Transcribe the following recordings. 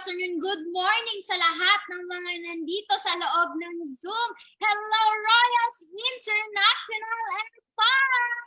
afternoon, good morning sa lahat ng mga nandito sa loob ng Zoom. Hello, Royals International and Fun!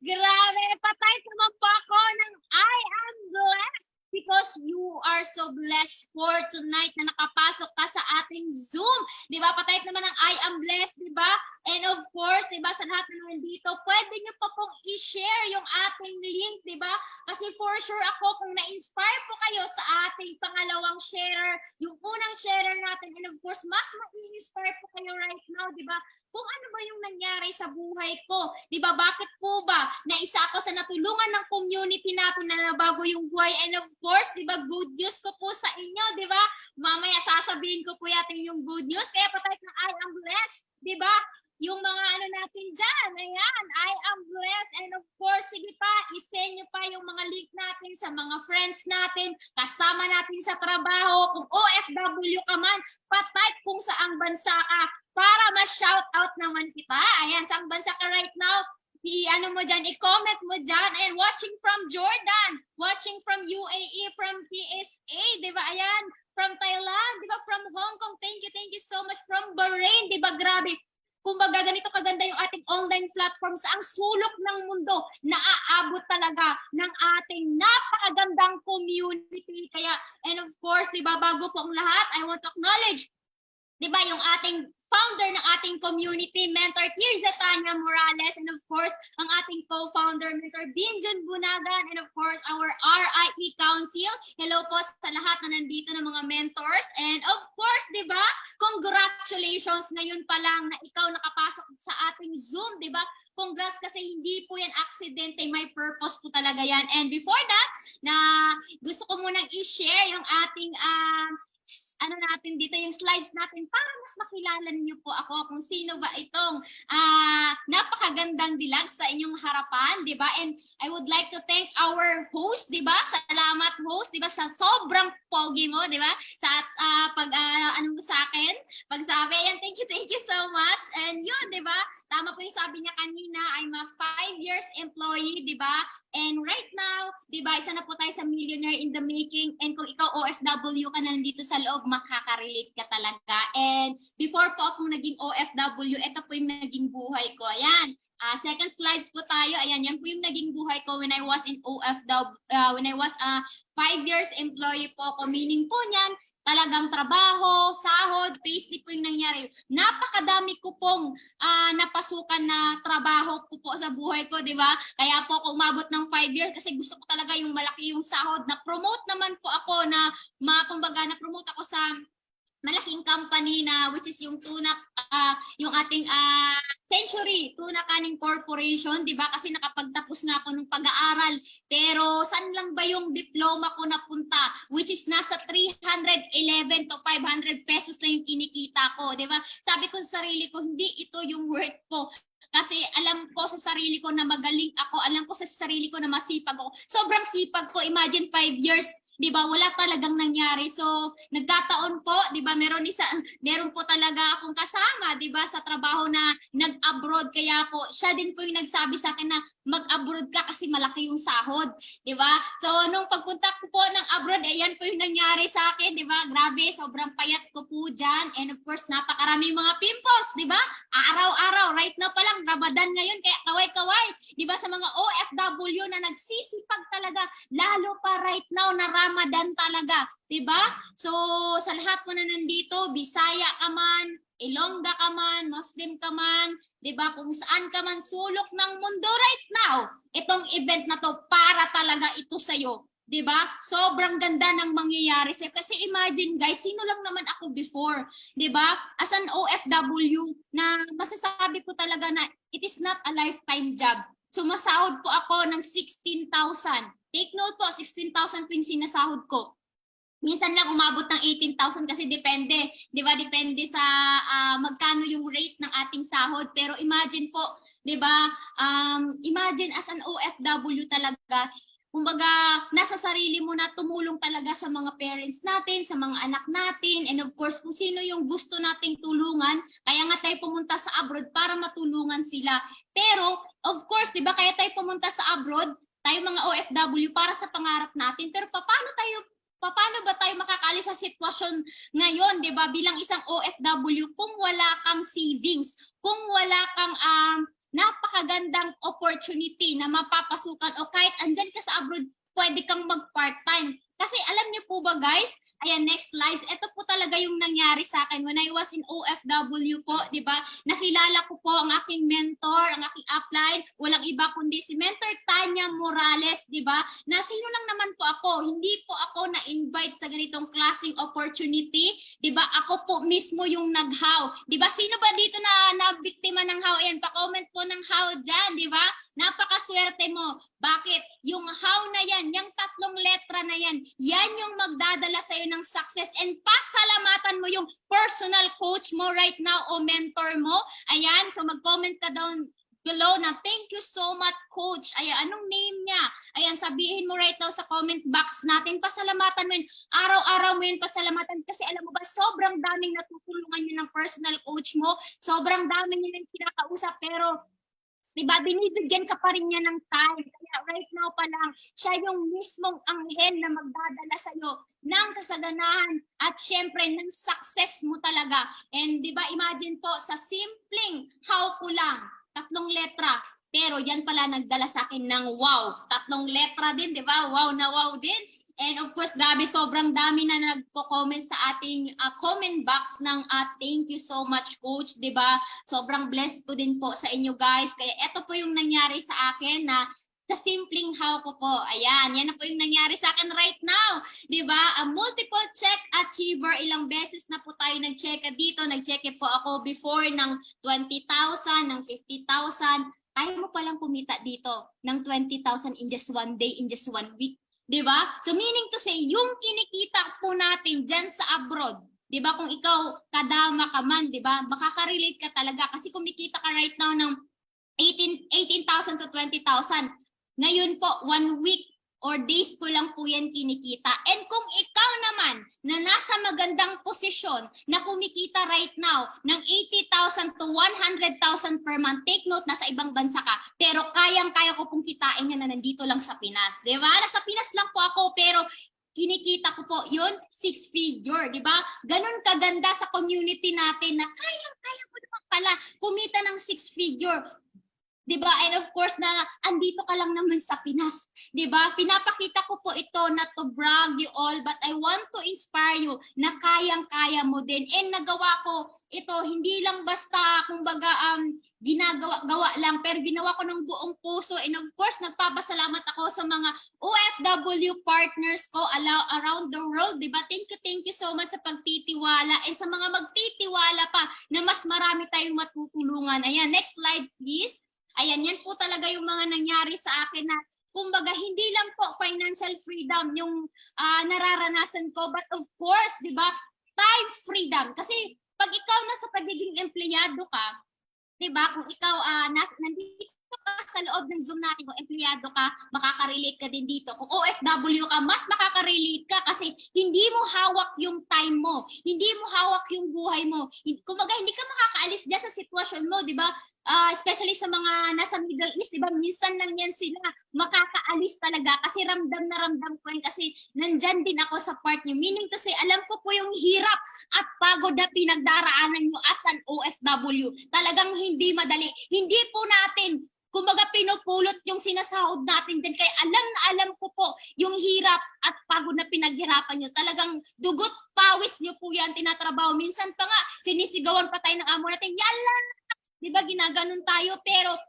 Grabe, patay naman po ako ng I am blessed because you are so blessed for tonight na nakapasok ka sa ating Zoom. Di ba? Patay naman ng I am blessed, di ba? And of course, di ba, sa lahat na nandito, pwede nyo pa pong i-share yung ating link, di ba? Kasi for sure ako, kung na-inspire po kayo sa ating pangalawang sharer, yung unang sharer natin, and of course, mas ma-inspire po kayo right now, di ba? Kung ano ba yung nangyari sa buhay ko. Di ba? Bakit po ba na isa ako sa natulungan ng community natin na nabago yung buhay? And of course, di ba, good news ko po sa inyo, di ba? Mamaya sasabihin ko po yatin yung good news. Kaya patay ng I am blessed, di ba? Yung mga ano natin dyan, ayan, I am blessed. And of course, sige pa, isend nyo pa yung mga link natin sa mga friends natin, kasama natin sa trabaho. Kung OFW ka man, patype kung saang bansa ka para ma-shoutout naman kita. Ayan, saang bansa ka right now, i-ano mo dyan, i-comment mo dyan. Ayan, watching from Jordan, watching from UAE, from PSA, di ba? Ayan, from Thailand, di ba? From Hong Kong, thank you so much. From Bahrain, di ba? Grabe. Kumbaga, ganito kaganda yung ating online platform sa ang sulok ng mundo, naaabot talaga ng ating napakagandang community. Kaya, and of course, di ba, bago po ang lahat, I want to acknowledge, di ba, yung ating founder ng ating community, Mentor Tirza Tanya Morales, and of course, ang ating co-founder, Mentor Binjon Bunagan, and of course, our RIE Council. Hello po sa lahat na nandito ng mga mentors. And of course, di ba, congratulations ngayon pa lang na ikaw nakapasok sa ating Zoom, di ba? Congrats kasi hindi po yan aksidente, may purpose po talaga yan. And before that, na gusto ko munang i-share yung ating ano natin dito, yung slides natin para mas makilala niyo po ako kung sino ba itong napakagandang dilag sa inyong harapan, di ba? And I would like to thank our host, di ba? Salamat host, di ba? Sa sobrang pogi mo, di ba? Sa ano mo sa akin, pagsabi, and thank you so much. And yun, di ba? Tama po yung sabi niya kanina, I'm a 5 years employee, di ba? And right now, di ba, isa na po tayo sa millionaire in the making. And kung ikaw OFW ka na nandito sa loob, makaka-relate ka talaga. And before po akong naging OFW, ito po yung naging buhay ko. Ayan. Second slides po tayo. Ayan, yan po yung naging buhay ko when I was in OFW, when I was 5 years employee po ako. Meaning po niyan, talagang trabaho, sahod, payslip po yung nangyari. Napakadami ko pong napasukan na trabaho ko po sa buhay ko, di ba? Kaya po ako umabot ng 5 years kasi gusto ko talaga yung malaki yung sahod. Na-promote naman po ako na, kumbaga, na-promote ako sa malaking company na which is yung tuna, yung ating Century Tuna Canning Corporation, di ba? Kasi nakapagtapos nga ako ng pag-aaral. Pero saan lang ba yung diploma ko napunta? Which is nasa 311 to 500 pesos na yung kinikita ko, di ba? Sabi ko sa sarili ko, hindi ito yung worth ko. Kasi alam ko sa sarili ko na magaling ako, alam ko sa sarili ko na masipag ako. Sobrang sipag ko, imagine 5 years, 'di ba? Wala talagang nangyari. So, nagkataon po, 'di ba? Meron po talaga akong kasama, 'di ba, sa trabaho na nag-abroad, kaya po siya din po yung nagsabi sa akin na mag-abroad ka kasi malaki yung sahod, 'di ba? So, nung pagpunta ko po ng abroad, ayan po yung nangyari sa akin, 'di ba? Grabe, sobrang payat ko po diyan. And of course, napakaraming mga pimples, 'di ba? Araw-araw, right now pa lang Ramadan ngayon, kaya kaway-kaway, 'di ba, sa mga OFW na nagsisipag talaga, lalo pa right now na Ramadan talaga, 'di ba? So, sa lahat mo na nandito, Bisaya ka man, Ilongga ka man, Muslim ka man, 'di ba? Kung saan ka man sulok ng mundo right now, itong event na to para talaga ito sa iyo. 'Di ba? Sobrang ganda ng mangyayari sa'yo. Kasi imagine guys, sino lang naman ako before, 'di ba? As an OFW na masasabi ko talaga na it is not a lifetime job. Sumasahod po ako ng 16,000. Take note po, 16,000 po yung sinasahod ko. Minsan lang umabot ng 18,000 kasi depende, 'di ba? Depende sa magkano yung rate ng ating sahod. Pero imagine po, 'di ba? Imagine as an OFW talaga, kumbaga, nasa sarili mo na tumulong talaga sa mga parents natin, sa mga anak natin, and of course, kung sino yung gusto nating tulungan, kaya nga tayo pumunta sa abroad para matulungan sila. Pero, of course, di ba, kaya tayo pumunta sa abroad, tayo mga OFW para sa pangarap natin, pero paano tayo paano ba tayo makakaalis sa sitwasyon ngayon, 'di ba? Bilang isang OFW, kung wala kang savings, kung wala kang napakagandang opportunity na mapapasukan o kahit andyan ka sa abroad, pwede kang mag-part-time. Kasi alam niyo po ba guys, ayan next slides, ito po talaga yung nangyari sa akin when I was in OFW po, di ba? Nakilala ko po ang aking mentor, ang aking upline, walang iba kundi si Mentor Tanya Morales, di ba? Na sino lang naman po ako, hindi po ako na-invite sa ganitong klaseng opportunity, di ba? Ako po mismo yung nag-how. Di ba? Sino ba dito na biktima ng how? Ayan, pa-comment po ng how dyan, di ba? Napakaswerte mo. Bakit? Yung how na yan, yung 3 letra na yan, yan yung magdadala sa'yo ng success, and pasalamatan mo yung personal coach mo right now o mentor mo. Ayan, so mag-comment ka down below na thank you so much coach. Ayan, anong name niya? Ayan, sabihin mo right now sa comment box natin. Pasalamatan mo yun. Araw-araw mo yun pasalamatan kasi alam mo ba, sobrang daming natutulungan yun ng personal coach mo. Sobrang daming yun yung kinakausap, pero diba, binibigyan ka pa rin niya ng time. Kaya right now pa lang, siya yung mismong anghel na magdadala sa'yo ng kasaganahan at syempre ng success mo talaga. And diba, imagine po, sa simpleng how ko lang, 3 letra, pero yan pala nagdala sa akin ng wow. 3 letra din, diba? Wow na wow din. And of course, grabe, sobrang dami na nagko-comment sa ating comment box ng thank you so much, Coach, di ba? Sobrang blessed ko din po sa inyo, guys. Kaya ito po yung nangyari sa akin na sa simpleng how ko po. Ayan, yan na po yung nangyari sa akin right now. Di ba? Multiple check achiever. Ilang beses na po tayo nag-check dito. Nag-check po ako before ng 20,000, ng 50,000. Kaya mo palang kumita dito ng 20,000 in just one day, in just 1 week. Diba? So meaning to say, yung kinikita po natin dyan sa abroad, diba? Kung ikaw kadama ka man, diba? Makaka-relate ka talaga kasi kumikita ka right now ng 18,000 to 20,000. Ngayon po, 1 week or days ko lang po yan kinikita. And kung ikaw naman na nasa magandang posisyon na kumikita right now ng 80,000 to 100,000 per month, take note, nasa ibang bansa ka, pero kayang-kaya ko pong kitain yan na nandito lang sa Pinas. Diba? Nasa Pinas lang po ako, pero kinikita ko po yun, 6 figure, di ba? Ganun kaganda sa community natin na kayang-kaya ko naman pala kumita ng 6 figure. Diba? And of course na andito ka lang naman sa Pinas. Diba? Pinapakita ko po ito not to brag you all, but I want to inspire you na kayang-kaya mo din. And nagawa ko ito, hindi lang basta kumbaga ginagawa lang, pero ginawa ko ng buong puso. And of course, nagpapasalamat ako sa mga OFW partners ko around the world. Diba? Thank you so much sa pagtitiwala. And sa mga magtitiwala pa na mas marami tayong matutulungan. Ayan, next slide please. Ayan, yan po talaga yung mga nangyari sa akin na kumbaga hindi lang po financial freedom yung nararanasan ko, but of course, di ba, time freedom. Kasi pag ikaw nasa pagiging empleyado ka, di ba, kung ikaw nandito ka sa loob ng Zoom natin, kung empleyado ka, makaka-relate ka din dito. Kung OFW ka, mas makaka-relate ka kasi hindi mo hawak yung time mo, hindi mo hawak yung buhay mo. Kumbaga, hindi ka makakaalis dyan sa sitwasyon mo, di ba? Especially sa mga nasa Middle East, diba, minsan lang yan sila makakaalis talaga kasi ramdam na ramdam ko yan kasi nandyan din ako sa part niyo. Meaning to say, alam ko po yung hirap at pagod na pinagdaraanan nyo as an OFW. Talagang hindi madali. Hindi po natin, kumbaga pinupulot yung sinasahod natin dyan. Kaya alam na alam ko po yung hirap at pagod na pinaghirapan nyo. Talagang dugot, pawis nyo po yan tinatrabaho. Minsan pa nga, sinisigawan pa tayo ng amo natin, yala! Diba, ginaganon tayo, pero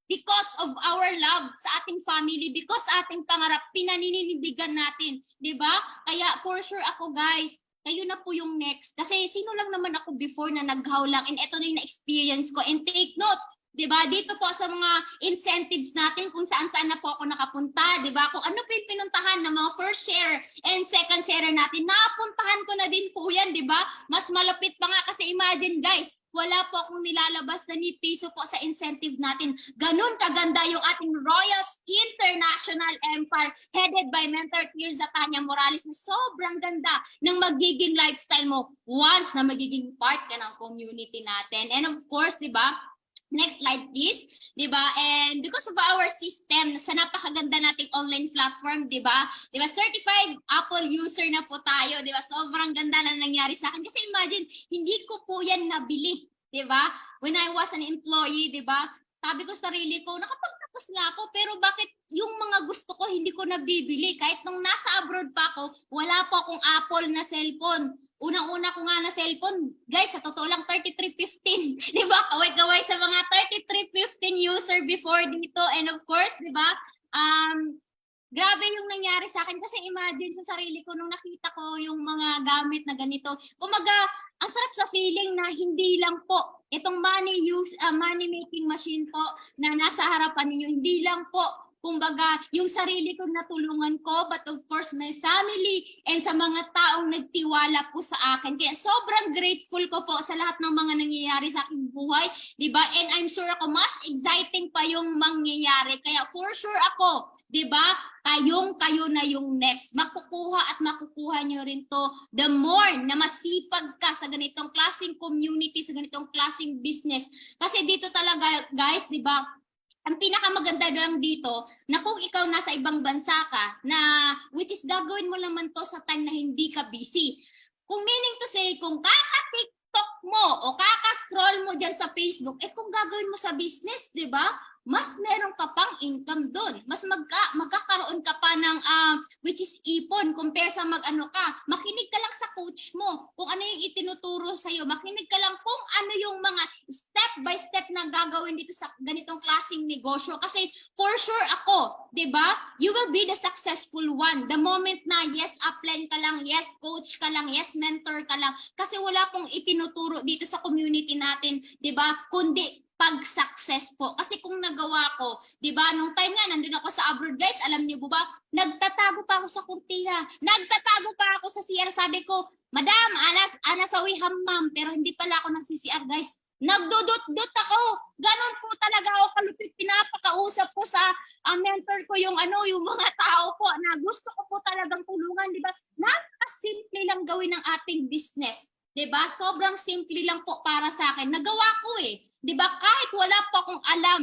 because of our love sa ating family, because ating pangarap, pinaninindigan natin. Diba? Kaya for sure ako guys, kayo na po yung next. Kasi sino lang naman ako before na naghaw lang, and ito na yung na-experience ko. And take note, diba? Dito po sa mga incentives natin kung saan-saan na po ako nakapunta, diba? Kung ano po yung pinuntahan ng mga first share and second share natin, napuntahan ko na din po yan, diba? Mas malapit pa nga kasi imagine guys, wala po akong nilalabas na ni piso po sa incentive natin. Ganun kaganda yung ating Royals International Empire headed by Mentor Tirza Tanya Morales na sobrang ganda ng magiging lifestyle mo once na magiging part ka ng community natin. And of course, di ba, Next slide, please. Diba? And because of our system, sa napakaganda nating online platform, diba? Diba? Certified Apple user na po tayo, diba? Sobrang ganda na nangyari sa akin. Kasi imagine, hindi ko po yan nabili, diba? When I was an employee, diba? Sabi ko sarili ko, nakapagtapos nga ako, pero bakit yung mga gusto ko hindi ko nabibili? Kahit nung nasa abroad pa ako, wala po akong Apple na cellphone. Unang-una ko nga na cellphone, guys, sa totoo lang 3315. Di ba? Kaway-kaway sa mga 3315 user before dito. And of course, di ba? Grabe yung nangyari sa akin kasi imagine sa sarili ko nung nakita ko yung mga gamit na ganito. Kumaga, ang sarap sa feeling na hindi lang po itong money making machine po na nasa harapan ninyo, hindi lang po kumbaga, yung sarili ko natulungan ko, but of course, my family and sa mga taong nagtiwala po sa akin. Kaya sobrang grateful ko po sa lahat ng mga nangyayari sa aking buhay, di ba? And I'm sure ako, mas exciting pa yung mangyayari. Kaya for sure ako, di ba? Kayo na yung next. Makukuha at makukuha nyo rin to the more na masipag ka sa ganitong klaseng community, sa ganitong klaseng business. Kasi dito talaga, guys, di ba? Ang pinakamaganda lang dito na kung ikaw nasa ibang bansa ka na which is gagawin mo naman to sa time na hindi ka busy. Kung meaning to say, kung kaka-TikTok mo o kaka-scroll mo dyan sa Facebook, kung gagawin mo sa business, di ba? Mas meron ka pang income doon. Mas magkakaroon ka pa ng which is ipon compare sa makinig ka lang sa coach mo. Kung ano yung itinuturo sa iyo, makinig ka lang kung ano yung mga step by step na gagawin dito sa ganitong klaseng negosyo. Kasi for sure ako, 'di ba? You will be the successful one. The moment na yes, upline ka lang, yes, coach ka lang, yes, mentor ka lang. Kasi wala pong itinuturo dito sa community natin, 'di ba? Kundi pag-success po. Kasi kung nagawa ko, di ba, nung time nga, nandun ako sa abroad, guys, alam niyo po ba, nagtatago pa ako sa kurtina, nagtatago pa ako sa CR, sabi ko, Madam, ana sa ma'am, pero hindi pala ako nag-CCR, guys. Nagdudot-dot ako. Ganon po talaga ako kalupit. Pinapakausap ko sa mentor ko yung mga tao po na gusto ko po talagang tulungan, di ba? Napaka-simple lang gawin ng ating business. 'Di ba? Sobrang simple lang po para sa akin. Nagawa ko eh. 'Di ba? Kahit wala pa akong alam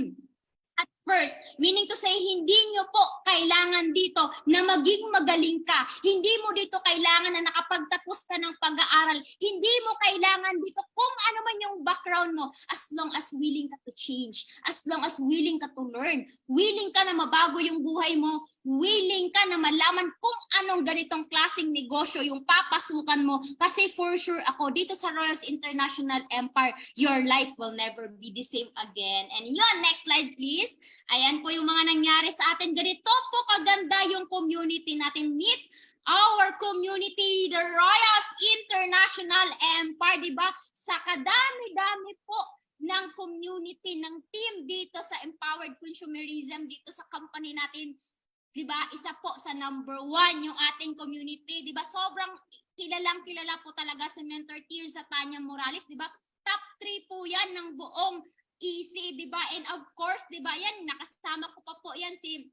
at first, meaning to say, hindi nyo po kailangan dito na maging magaling ka. Hindi mo dito kailangan na nakapagtapos ka ng pag-aaral. Hindi mo kailangan dito kung ano man yung background mo, as long as willing ka to change, as long as willing ka to learn, willing ka na mabago yung buhay mo, willing ka na malaman kung anong ganitong klaseng negosyo yung papasukan mo. Kasi for sure ako, dito sa Royals International Empire, your life will never be the same again. And yun, next slide please. Ayan po yung mga nangyari sa atin. Ganito po kaganda yung community natin. Meet our community, the Royals International Empire, di ba? Sa kadami-dami po ng community, ng team dito sa Empowered Consumerism, dito sa company natin, di ba? Isa po sa number 1 yung ating community, di ba? Sobrang kilala po talaga si Mentor Tirza Tanya Morales, di ba? Top 3 po yan ng buong Easy, di ba? And of course, di ba, yan, nakasama ko pa po yan si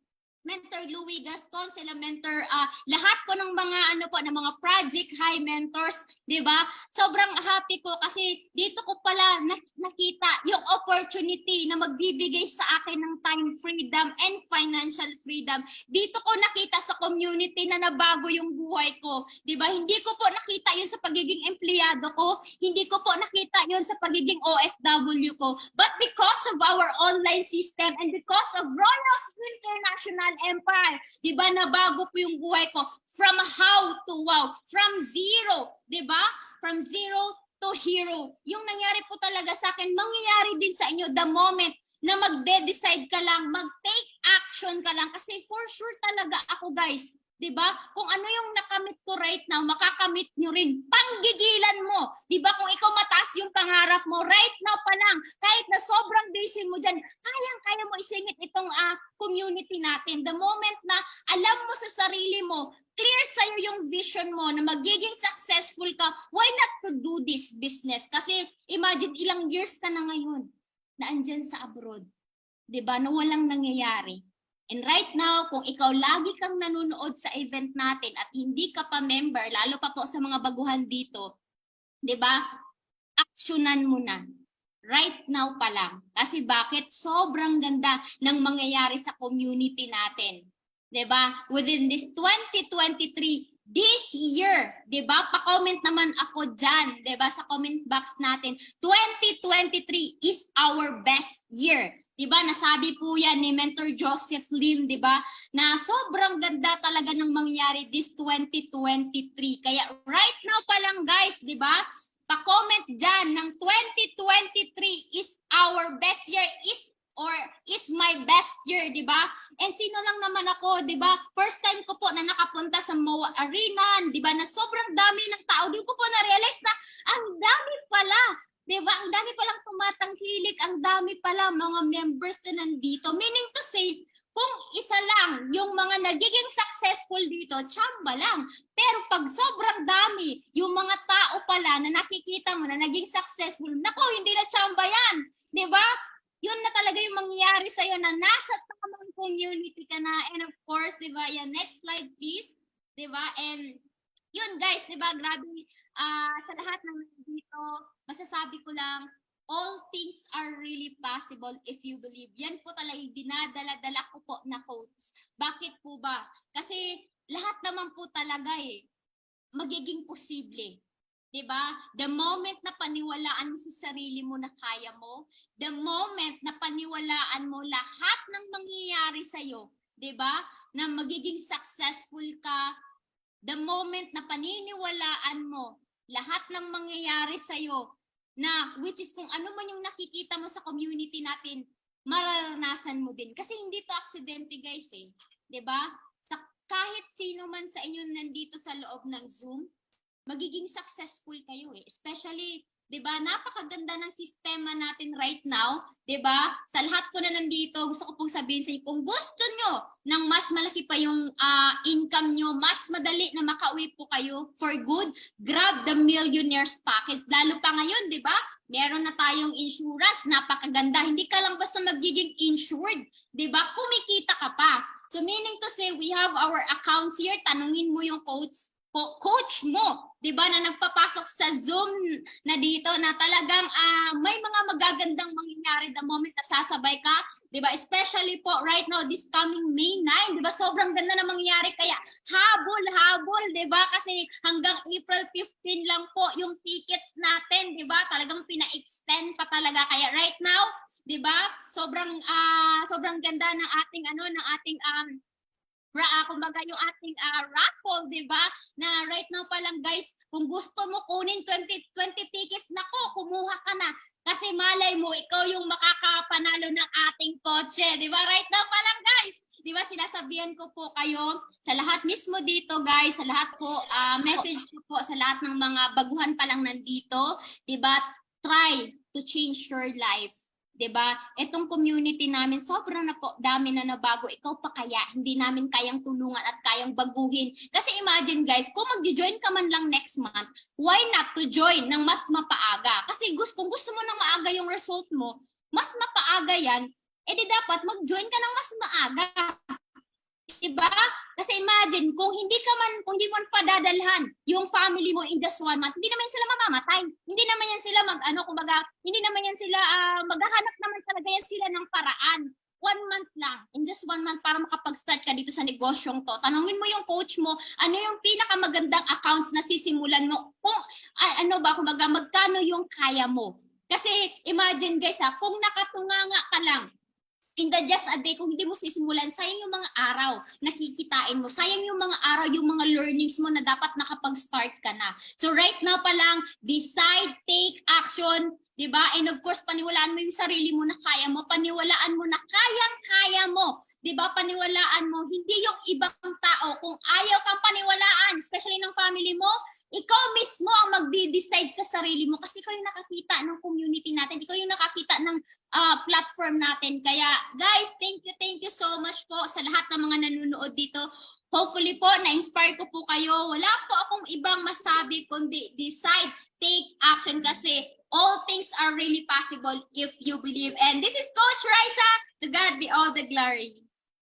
Mentor Louie Gascon, sila mentor, lahat po ng mga ng mga project high mentors, 'di ba? Sobrang happy ko kasi dito ko pala nakita yung opportunity na magbibigay sa akin ng time freedom and financial freedom. Dito ko nakita sa community na nabago yung buhay ko, 'di ba? Hindi ko po nakita yun sa pagiging empleyado ko, hindi ko po nakita yun sa pagiging OFW ko. But because of our online system and because of Royals International Empire, di ba, nabago po yung buhay ko from how to wow, from zero, di ba? From zero to hero. Yung nangyari po talaga sa akin, mangyayari din sa inyo the moment na magde-decide ka lang, mag-take action ka lang. Kasi for sure talaga ako, guys, 'di ba? Kung ano yung nakamit ko right now, makakamit nyo rin. Panggigilan mo. 'Di ba? Kung ikaw mataas yung pangarap mo right now pa lang, kahit na sobrang busy mo diyan, kayang-kaya mo isingit itong community natin. The moment na alam mo sa sarili mo, clear sa'yo yung vision mo na magiging successful ka, why not to do this business? Kasi imagine ilang years ka na ngayon na andyan sa abroad. 'Di ba? Na walang nangyayari. And right now, kung ikaw lagi kang nanonood sa event natin at hindi ka pa member, lalo pa po sa mga baguhan dito, 'di ba? Aksyonan mo na. right now pa lang. Kasi bakit? Sobrang ganda ng mangyayari sa community natin. 'Di ba? Within this 2023, this year, 'di ba? Pa-comment naman ako diyan, 'di ba? Sa comment box natin. 2023 is our best year. 'Di ba? Nasabi po 'yan ni Mentor Joseph Lim, 'di ba? Na sobrang ganda talaga ng mangyayari this 2023. Kaya right now pa lang guys, 'di ba? Pa-comment diyan ng 2023 is our best year, is my best year, di ba? And sino lang naman ako, di ba? First time ko po na nakapunta sa MOA Arena, di ba? Na sobrang dami ng tao. Doon ko po na-realize na ang dami pala, di ba? Ang dami palang tumatangkilik, ang dami pala mga members na nandito. Meaning to say, kung isa lang yung mga nagiging successful dito, tsamba lang. Pero pag sobrang dami, yung mga tao pala na nakikita mo na naging successful, nako, hindi na tsamba yan. Di ba? Yun na talaga yung mangyayari sa'yo na nasa tamang community ka na. And of course, di ba, yan, next slide please. Di ba? And yun guys, di ba, grabe, sa lahat ng dito, masasabi ko lang, all things are really possible if you believe. Yan po talaga yung dinadala-dala ko po na quotes. Bakit po ba? Kasi lahat naman po talaga magiging posible. Diba? The moment na paniwalaan mo sa sarili mo na kaya mo, the moment na paniwalaan mo lahat ng mangyayari sa'yo, diba? Na magiging successful ka, the moment na paniniwalaan mo lahat ng mangyayari sa'yo, na which is kung ano man yung nakikita mo sa community natin, mararanasan mo din. Kasi hindi to aksidente guys diba? Kahit sino man sa inyo nandito sa loob ng Zoom, magiging successful kayo Especially, 'di ba? Napakaganda ng sistema natin right now, 'di ba? Sa lahat po na nandito, gusto ko pong sabihin sa inyo, kung gusto nyo ng mas malaki pa yung income nyo, mas madali na makauwi po kayo for good, grab the millionaires package. Lalo pa ngayon, 'di ba? Meron na tayong insurance, napakaganda. Hindi ka lang basta magiging insured, 'di ba? Kumikita ka pa. So meaning to say, we have our accounts here. Tanungin mo yung coach mo, 'di ba, na nagpapasok sa Zoom na dito na talagang may mga magagandang mangyayari the moment na sasabay ka, 'di ba? Especially po right now this coming May 9, 'di ba? Sobrang ganda na mangyayari kaya habol, 'di ba? Kasi hanggang April 15 lang po yung tickets natin, 'di ba? Talagang pina-extend pa talaga kaya right now, 'di ba? Sobrang ganda ng ating kumbaga yung ating raffle, di ba? Na right now pa lang guys, kung gusto mo kunin 20 tickets, nako, kumuha ka na. Kasi malay mo, ikaw yung makakapanalo ng ating kotse, di ba? Right now pa lang guys, di ba? Sinasabihan ko po kayo, sa lahat mismo dito guys, sa lahat po, message ko po sa lahat ng mga baguhan pa lang nandito, di ba? Try to change your life. 'Di ba? Etong community namin sobrang dami na nabago. Ikaw pa kaya hindi namin kayang tulungan at kayang baguhin. Kasi imagine guys, kung mag-join ka man lang next month, why not to join ng mas mapaaga? Kasi kung gusto mo nang maaga yung result mo, mas mapaaga 'yan, edi dapat mag-join ka ng mas maaga. Diba? Kasi imagine, kung hindi mo padadalhan yung family mo in just 1 month, hindi naman sila mamamatay. Hindi naman yan sila hindi naman yan sila, maghahanap naman talaga yan sila ng paraan. 1 month lang, in just 1 month para makapag-start ka dito sa negosyong to. Tanungin mo yung coach mo, ano yung pinakamagandang accounts na sisimulan mo? Kung, magkano yung kaya mo? Kasi imagine guys kung nakatunganga ka lang, in the just a day, kung hindi mo sisimulan, sayang yung mga araw na kikitain mo. Sayang yung mga araw, yung mga learnings mo na dapat nakapag-start ka na. So right now pa lang, decide, take action, diba? And of course, paniwalaan mo yung sarili mo na kaya mo. Paniwalaan mo na kayang-kaya mo. Diba? Paniwalaan mo, hindi yung ibang tao. Kung ayaw kang paniwalaan, especially ng family mo, ikaw mismo ang magdi-decide sa sarili mo kasi ikaw yung nakakita ng community natin. Ikaw yung nakakita ng platform natin. Kaya guys, thank you so much po sa lahat ng mga nanonood dito. Hopefully po, na-inspire ko po kayo. Wala po akong ibang masabi kundi decide, take action kasi all things are really possible if you believe. And this is Coach Raisa. To God be all the glory.